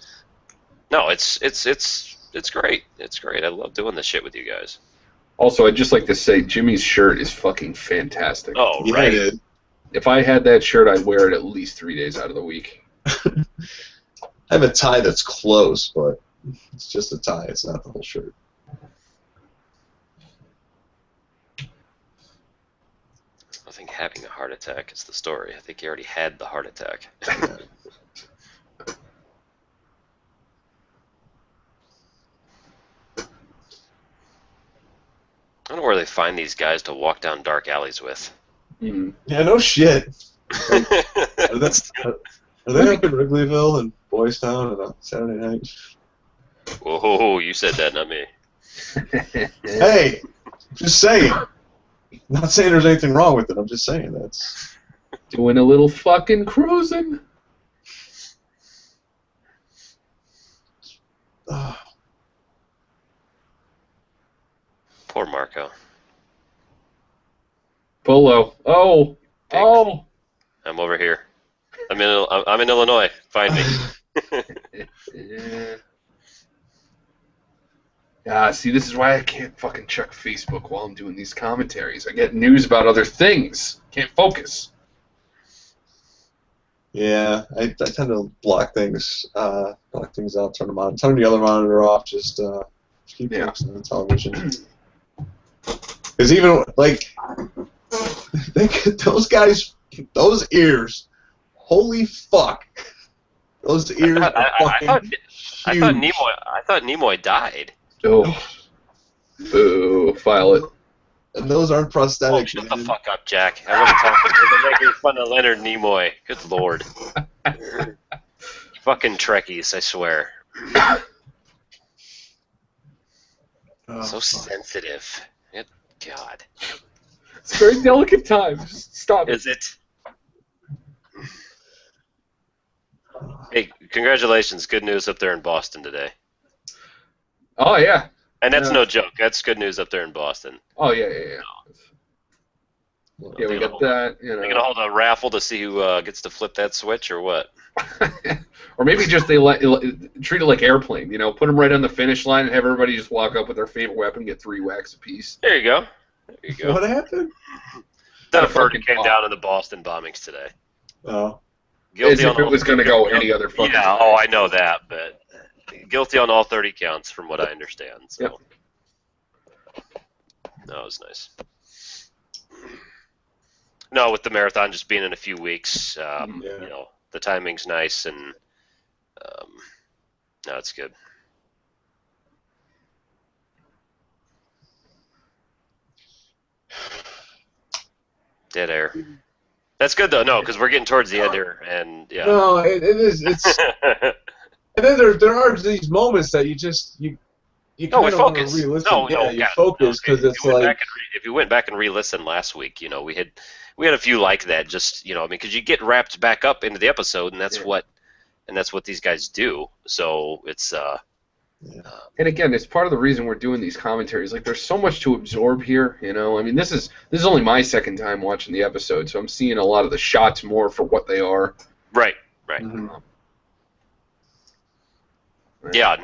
S2: great. It's great. I love doing this shit with you guys.
S3: Also, I'd just like to say Jimmy's shirt is fucking fantastic.
S2: Oh,
S1: Yeah,
S2: right.
S1: it is.
S3: If I had that shirt, I'd wear it at least 3 days out of the week.
S1: I have a tie that's close, but it's just a tie. It's not the whole shirt.
S2: I think having a heart attack is the story. I think he already had the heart attack. I don't know where they find these guys to walk down dark alleys with.
S3: Mm.
S1: Yeah, no shit. Are they up in Wrigleyville and Boys Town on a Saturday night?
S2: Whoa, you said that, not me.
S1: Hey, just saying. Not saying there's anything wrong with it. I'm just saying that's.
S3: Doing a little fucking cruising.
S2: Poor Marco.
S3: Polo. Oh. Oh.
S2: I'm over here. I'm in Illinois. Find me.
S3: Yeah, see, this is why I can't fucking check Facebook while I'm doing these commentaries. I get news about other things. Can't focus.
S1: Yeah, I tend to block things out, turn them on, turn the other monitor off, just keep focusing on the television. Because even those guys, those ears, holy fuck, those ears are fucking
S2: I
S1: huge.
S2: thought Nimoy died.
S3: Oh. Boo. File it.
S1: And those aren't prosthetics.
S2: Oh, shut the fuck up, Jack. I wasn't talking. They're making fun of Leonard Nimoy. Good lord. Fucking Trekkies, I swear. So sensitive. Good God.
S3: It's a very delicate time. Just stop it.
S2: Is it? Hey, congratulations. Good news up there in Boston today.
S3: Oh, yeah.
S2: And that's no joke. That's good news up there in Boston.
S3: Oh, yeah. Yeah, we got that.
S2: They're going to hold a raffle to see who gets to flip that switch or what?
S3: Or maybe just they treat it like airplane, put them right on the finish line and have everybody just walk up with their favorite weapon, get 3 whacks apiece.
S2: There you go.
S1: What happened?
S2: Then a verdict came down in the Boston bombings today.
S1: Oh.
S3: As if it was going to go any other fucking way.
S2: I know that, but guilty on all 30 counts from what I understand. So.
S3: Yep.
S2: No, it was nice. No, with the marathon just being in a few weeks, the timing's nice, and no, it's good. Dead air. That's good though, no, because we're getting towards the end here, and yeah.
S1: No, it is. It's. And then there are these moments that you kind of want to re-listen. You focus because it's like.
S2: If you went back and re-listened last week, we had a few like that. Just because you get wrapped back up into the episode, and that's what these guys do. So it's.
S3: And again, it's part of the reason we're doing these commentaries. Like, there's so much to absorb here. I mean, this is only my second time watching the episode, so I'm seeing a lot of the shots more for what they are.
S2: Right.
S1: Mm-hmm.
S2: Yeah,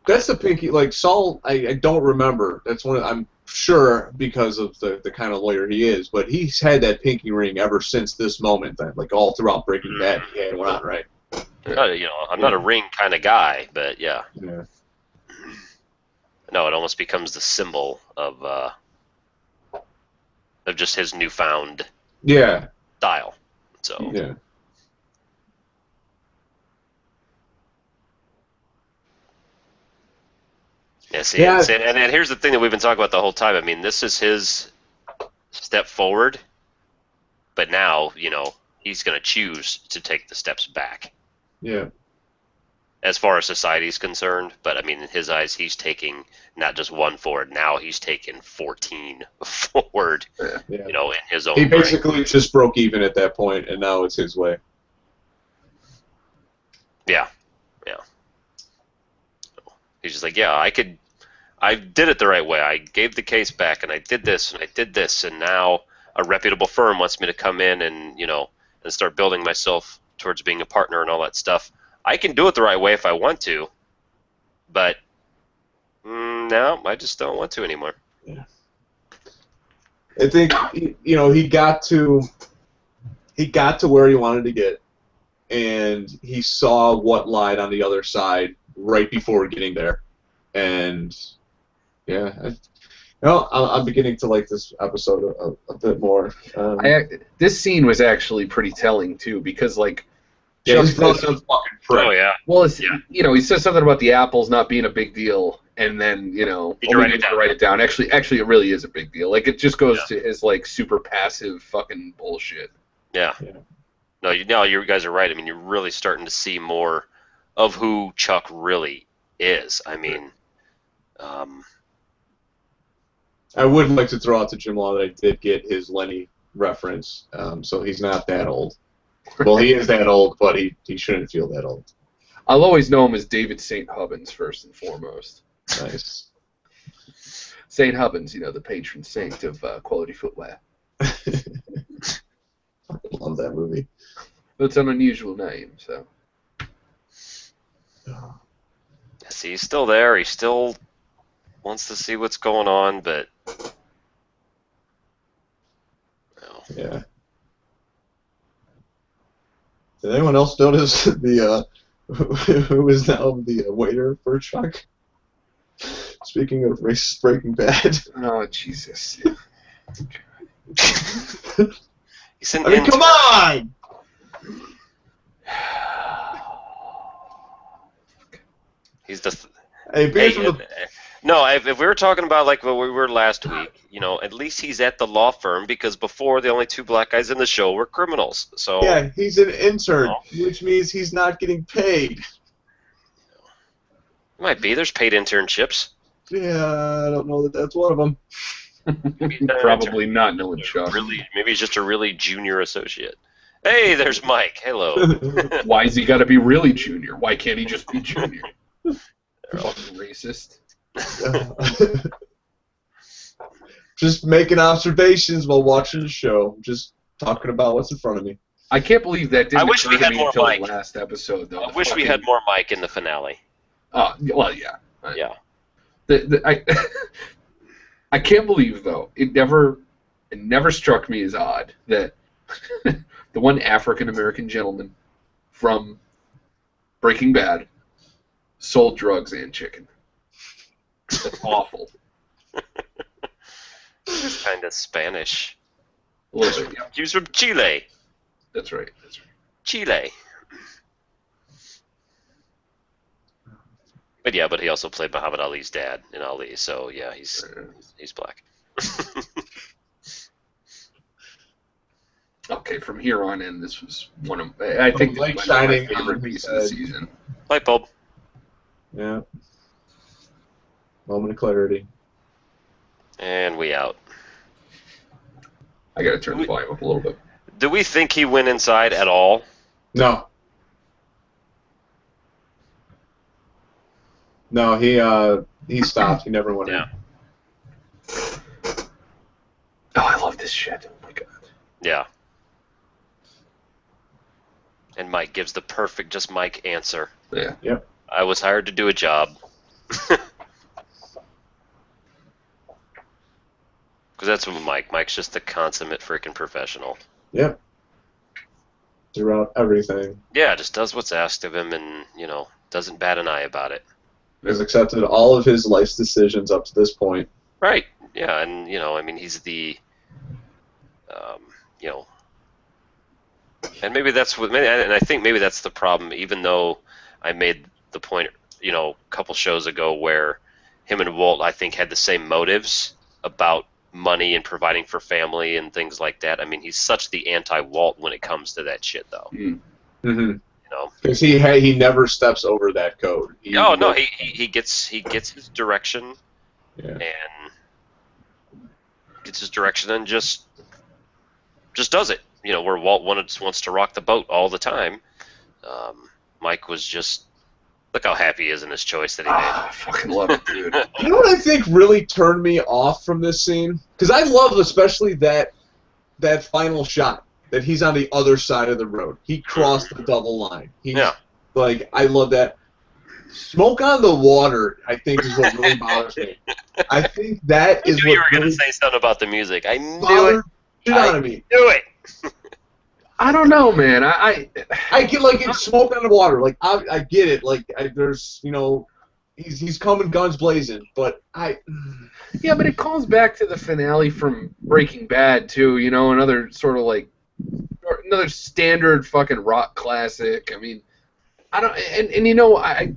S1: that's the pinky. Like Saul, I don't remember. That's I'm sure because of the kind of lawyer he is. But he's had that pinky ring ever since this moment. Then, like all throughout Breaking Bad, he had one on, right?
S2: I'm not a ring kind of guy, but yeah.
S1: Yeah.
S2: No, it almost becomes the symbol of just his newfound style. So
S1: yeah.
S2: Yeah, see, and here's the thing that we've been talking about the whole time. I mean, this is his step forward, but now, he's going to choose to take the steps back.
S1: Yeah.
S2: As far as society is concerned, but I mean, in his eyes, he's taking not just one forward. Now he's taking 14 forward.
S1: Yeah.
S2: In his own.
S1: He basically just broke even at that point, and now it's his way.
S2: Yeah. He's just like, yeah, I did it the right way. I gave the case back, and I did this, and now a reputable firm wants me to come in and and start building myself towards being a partner and all that stuff. I can do it the right way if I want to, but no, I just don't want to anymore.
S1: Yeah. I think he got to where he wanted to get, and he saw what lied on the other side right before getting there, and yeah, I'm beginning to like this episode a bit more.
S3: This scene was actually pretty telling too, because like.
S1: Yeah, he's fucking prick.
S2: Oh yeah.
S3: Well, he says something about the apples not being a big deal, and then
S2: write
S3: it down. Actually, it really is a big deal. Like it just goes to his like super passive fucking bullshit.
S2: Yeah. No, you guys are right. I mean, you're really starting to see more of who Chuck really is. I mean,
S1: I would like to throw out to Jim Law that I did get his Lenny reference, so he's not that old. Well, he is that old, but he shouldn't feel that old.
S3: I'll always know him as David St. Hubbins first and foremost.
S1: Nice.
S3: St. Hubbins, the patron saint of quality footwear.
S1: I love that movie.
S3: That's an unusual name, so.
S2: See, he's still there. He still wants to see what's going on, but
S1: yeah. Did anyone else notice the who is now the waiter for Chuck? Speaking of racist Breaking Bad.
S3: Oh Jesus!
S2: He's an
S1: come on!
S2: He's the. No, if we were talking about like what we were last week, at least he's at the law firm, because before the only two black guys in the show were criminals. So
S1: yeah, he's an intern, which means he's not getting paid.
S2: Might be. There's paid internships.
S1: Yeah, I don't know that that's one of them.
S3: Probably not, no one Chuck.
S2: Maybe he's just a really junior associate. Hey, there's Mike. Hello.
S3: Why has he got to be really junior? Why can't he just be junior? Fucking racist.
S1: Just making observations while watching the show. Just talking about what's in front of me.
S3: I can't believe that didn't
S2: wish we
S3: occur to
S2: had
S3: me
S2: more
S3: until
S2: Mike.
S3: the last episode, though.
S2: I wish we had more Mike in the finale.
S3: Well, yeah.
S2: Yeah.
S3: I can't believe, though, it never struck me as odd that the one African-American gentleman from Breaking Bad sold drugs and chicken. That's awful.
S2: He's kind of Spanish.
S3: A little bit, yeah.
S2: He was from Chile.
S3: That's right.
S2: Chile. But yeah, he also played Muhammad Ali's dad in Ali, so yeah, he's black.
S3: Okay, from here on in, this was one of I think
S1: light
S3: this was my
S1: shining
S3: favorite
S1: on
S3: piece
S1: his
S3: of the
S1: head.
S3: season.
S2: Light bulb.
S1: Yeah. Moment of clarity.
S2: And we out.
S3: I gotta turn the volume up a little bit.
S2: Do we think he went inside at all?
S1: No. No, he stopped. He never went in.
S3: Oh, I love this shit. Oh my god.
S2: Yeah. And Mike gives the perfect just Mike answer.
S3: Yeah.
S1: Yep.
S2: I was hired to do a job. Because that's what Mike's just the consummate freaking professional.
S1: Yep. Throughout everything.
S2: Yeah, just does what's asked of him and, doesn't bat an eye about it.
S1: He's accepted all of his life's decisions up to this point.
S2: Right. Yeah, and, he's the, and maybe that's what, and I think maybe that's the problem, even though I made the point, a couple shows ago where him and Walt, I think, had the same motives about money and providing for family and things like that. I mean, he's such the anti-Walt when it comes to that shit, though.
S1: Mm-hmm.
S2: You know,
S1: because he never steps over that code.
S2: He gets his direction,
S1: Yeah.
S2: and gets his direction and just does it. You know, where Walt wants to rock the boat all the time. Mike was just, look how happy he is in his choice that he made.
S3: I fucking love it, dude.
S1: You know what I think really turned me off from this scene? Because I love especially that final shot, that he's on the other side of the road. He crossed the double line. Like, I love that. Smoke on the water, I think, is what really bothers me. I think that is what
S2: you were going to
S1: really
S2: say something about the music. I knew
S1: bothered
S2: it.
S1: shit out of me.
S2: Knew it.
S3: I don't know, man. I
S1: get like it's smoke on the water. Like I get it. Like there's he's coming guns blazing. But
S3: yeah, but it calls back to the finale from Breaking Bad too. You know, another sort of like another standard fucking rock classic. I mean, I don't and you know I've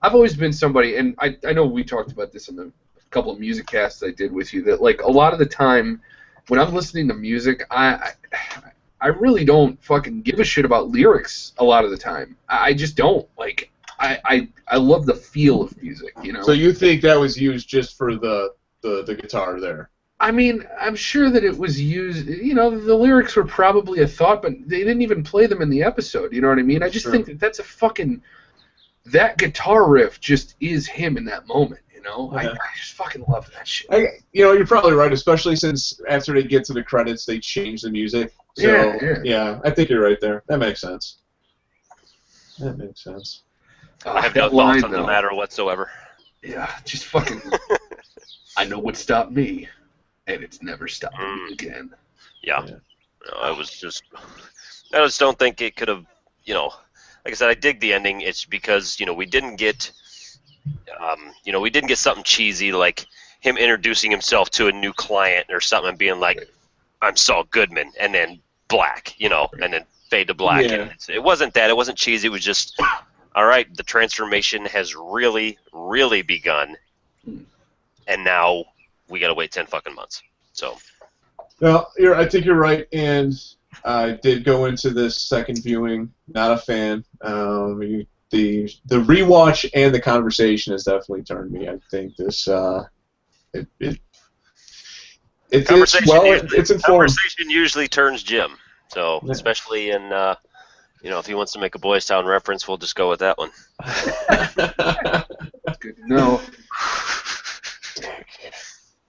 S3: always been somebody, and I know we talked about this in the couple of music casts I did with you, that like a lot of the time when I'm listening to music, I really don't fucking give a shit about lyrics a lot of the time. I just don't. Like, I love the feel of music, you know?
S1: So you think that was used just for the guitar there?
S3: I mean, I'm sure that it was used, you know, the lyrics were probably a thought, but they didn't even play them in the episode, you know what I mean? I just think that's a fucking, that guitar riff just is him in that moment, you know? I just fucking love that shit.
S1: You're probably right, especially since after they get to the credits, they change the music. So, yeah, I think you're right there. That makes sense.
S2: I have no thoughts on the matter whatsoever.
S3: Yeah, just fucking, I know what stopped me, and it's never stopped me again.
S2: Yeah. No, I just don't think it could have, you know, like I said, I dig the ending. It's because, you know, we didn't get something cheesy like him introducing himself to a new client or something and being like, I'm Saul Goodman, and then black, you know, and then fade to black.
S1: Yeah.
S2: And it wasn't that. It wasn't cheesy. It was just, all right, the transformation has really, really begun, and now we got to wait 10 fucking months. So.
S1: Well, I think you're right, and I did go into this second viewing not a fan. The rewatch and the conversation has definitely turned me. I think this it's informed.
S2: Conversation usually turns Jim. So especially in you know, if he wants to make a Boys Town reference, we'll just go with that one.
S3: That's good to know.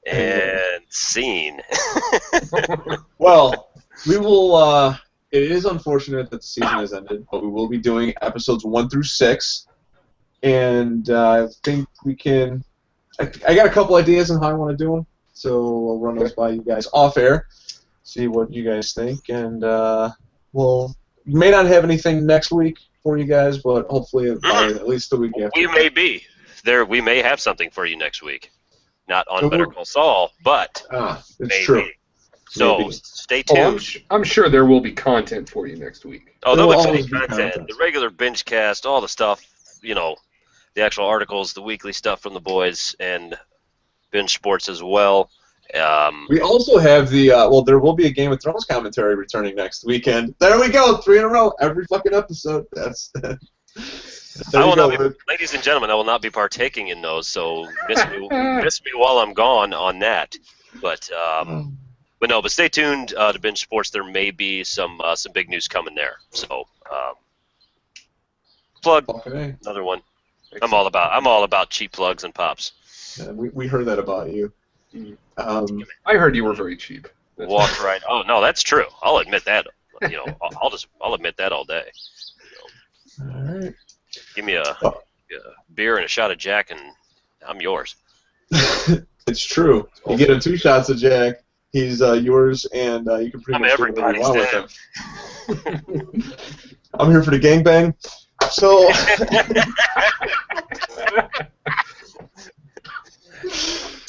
S2: And scene.
S1: Well, we will. It is unfortunate that the season has ended, but we will be doing episodes 1 through 6, and I think we can. I got a couple ideas on how I want to do them, so I'll run those by you guys off air, see what you guys think, and we may not have anything next week for you guys, but hopefully by at least the week after.
S2: We may be there. We may have something for you next week. Not on Better Call Saul, but
S1: it's
S2: maybe.
S1: true.
S2: So
S1: Maybe.
S2: stay tuned.
S3: I'm sure there will be content for you next week.
S2: Oh, there'll
S1: There will
S2: be
S1: always be
S2: content.
S1: content.
S2: The regular binge cast, all the stuff, you know, the actual articles, the weekly stuff from the boys, and binge sports as well.
S1: We also have there will be a Game of Thrones commentary returning next weekend. There we go, 3 in a row, every fucking episode.
S2: Ladies and gentlemen, I will not be partaking in those, so miss me while I'm gone on that. But stay tuned to Binge Sports. There may be some big news coming there. So plug another one. I'm all about cheap plugs and pops.
S1: Yeah, we heard that about you.
S3: I heard you were very cheap.
S2: Walk right. Oh no, that's true. I'll admit that. You know, I'll admit that all day.
S1: All right.
S2: Give me a beer and a shot of Jack, and I'm yours.
S1: It's true. You get him 2 shots of Jack. He's yours, and you can pretty much do whatever you want with him. I'm here for the gangbang. So.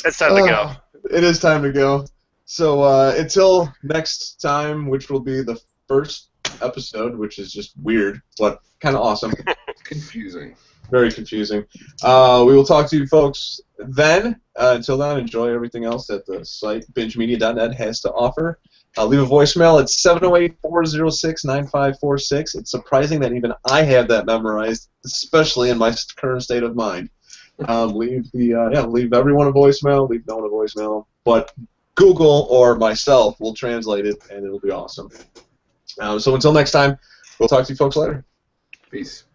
S2: It's time to go.
S1: It is time to go. So until next time, which will be the first episode, which is just weird, but kind of awesome.
S3: Confusing.
S1: Very confusing. We will talk to you folks then. Until then, enjoy everything else that the site bingemedia.net has to offer. Leave a voicemail at 708-406-9546. It's surprising that even I have that memorized, especially in my current state of mind. Leave everyone a voicemail, leave no one a voicemail, but Google or myself will translate it, and it'll be awesome. So until next time, we'll talk to you folks later.
S3: Peace.